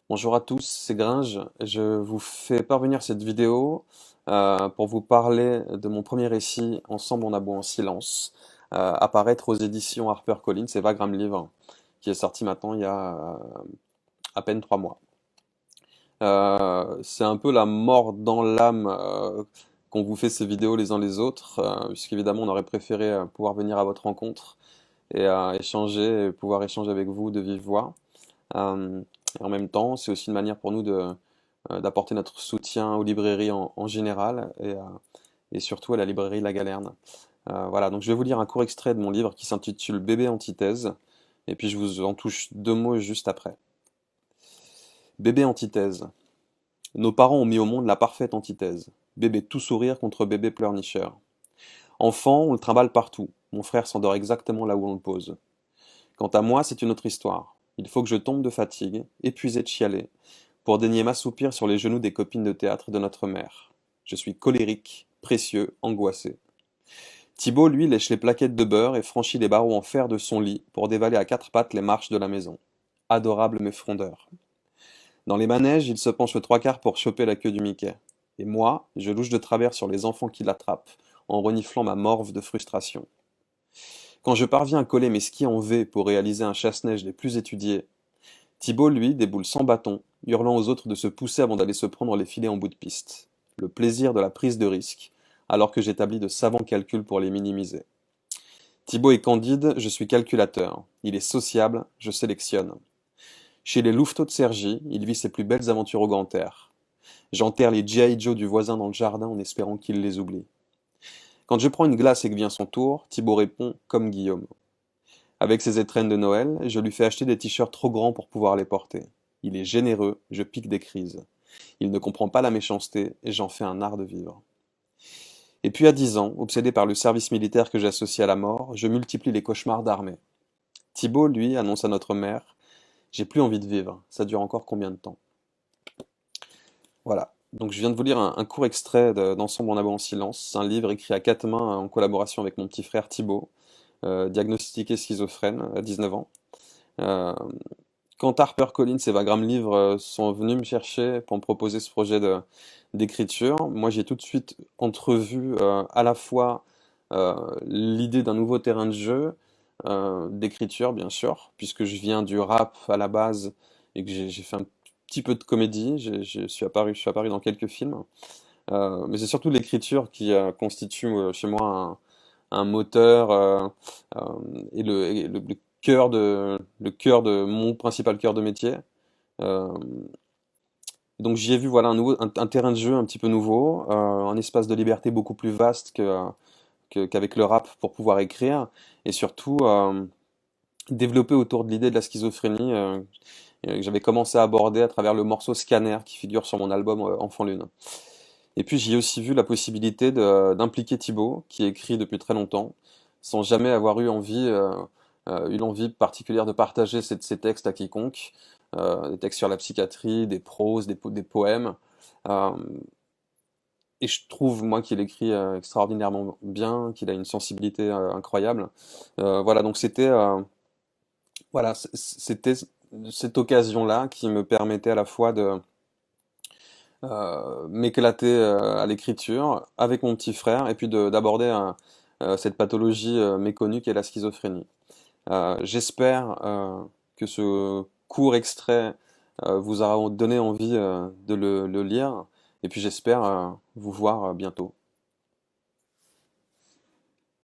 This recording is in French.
Bonjour à tous, c'est Gringe. Je vous fais parvenir cette vidéo pour vous parler de mon premier récit Ensemble on a beau en silence, apparaître aux éditions HarperCollins et Wagram Livre, qui est sorti maintenant il y a à peine 3 mois. C'est un peu la mort dans l'âme qu'on vous fait ces vidéos les uns les autres, puisqu'évidemment on aurait préféré pouvoir venir à votre rencontre et échanger, et pouvoir échanger avec vous de vive voix. Euh, et en même temps, c'est aussi une manière pour nous d'apporter notre soutien aux librairies en général et surtout à la librairie La Galerne. Voilà, donc je vais vous lire un court extrait de mon livre qui s'intitule Bébé antithèse, et puis je vous en touche 2 mots juste après. Bébé antithèse. Nos parents ont mis au monde la parfaite antithèse. Bébé tout sourire contre bébé pleurnicheur. Enfant, on le trimballe partout. Mon frère s'endort exactement là où on le pose. Quant à moi, c'est une autre histoire. Il faut que je tombe de fatigue, épuisé de chialer, pour daigner m'assoupir sur les genoux des copines de théâtre de notre mère. Je suis colérique, précieux, angoissé. Thibaut, lui, lèche les plaquettes de beurre et franchit les barreaux en fer de son lit pour dévaler à 4 pattes les marches de la maison. Adorable mais frondeur. Dans les manèges, il se penche le 3/4 pour choper la queue du Mickey. Et moi, je louche de travers sur les enfants qui l'attrapent, en reniflant ma morve de frustration. Quand je parviens à coller mes skis en V pour réaliser un chasse-neige les plus étudiés, Thibaut, lui, déboule sans bâton, hurlant aux autres de se pousser avant d'aller se prendre les filets en bout de piste. Le plaisir de la prise de risque, alors que j'établis de savants calculs pour les minimiser. Thibaut est candide, je suis calculateur. Il est sociable, je sélectionne. Chez les louveteaux de Cergy, il vit ses plus belles aventures au grand air. J'enterre les G.I. Joe du voisin dans le jardin en espérant qu'il les oublie. Quand je prends une glace et que vient son tour, Thibaut répond comme Guillaume. Avec ses étrennes de Noël, je lui fais acheter des t-shirts trop grands pour pouvoir les porter. Il est généreux, je pique des crises. Il ne comprend pas la méchanceté et j'en fais un art de vivre. Et puis à 10 ans, obsédé par le service militaire que j'associe à la mort, je multiplie les cauchemars d'armée. Thibaut, lui, annonce à notre mère, j'ai plus envie de vivre, ça dure encore combien de temps? Voilà. Donc je viens de vous lire un court extrait d'Ensemble en avant en silence, un livre écrit à 4 mains en collaboration avec mon petit frère Thibaut, diagnostiqué schizophrène à 19 ans. Euh, Quand HarperCollins et Wagram Livre sont venus me chercher pour me proposer ce projet d'écriture, moi j'ai tout de suite entrevu à la fois l'idée d'un nouveau terrain de jeu, d'écriture bien sûr, puisque je viens du rap à la base et que j'ai fait un petit peu de comédie, je suis apparu dans quelques films, mais c'est surtout l'écriture qui constitue chez moi un moteur euh, et le cœur de mon principal cœur de métier. Euh, donc j'y ai vu voilà un terrain de jeu un petit peu nouveau, un espace de liberté beaucoup plus vaste qu'avec le rap pour pouvoir écrire et surtout développer autour de l'idée de la schizophrénie que j'avais commencé à aborder à travers le morceau Scanner qui figure sur mon album Enfant Lune. Et puis j'y ai aussi vu la possibilité d'impliquer Thibaut, qui écrit depuis très longtemps, sans jamais avoir eu l'envie particulière de partager ses textes à quiconque, des textes sur la psychiatrie, des proses, des poèmes. Euh, et je trouve, moi, qu'il écrit extraordinairement bien, qu'il a une sensibilité incroyable. Voilà, donc c'était cette occasion-là qui me permettait à la fois de m'éclater à l'écriture avec mon petit frère et puis d'aborder cette pathologie méconnue qu'est la schizophrénie. J'espère que ce court extrait vous aura donné envie de le lire et puis j'espère vous voir bientôt.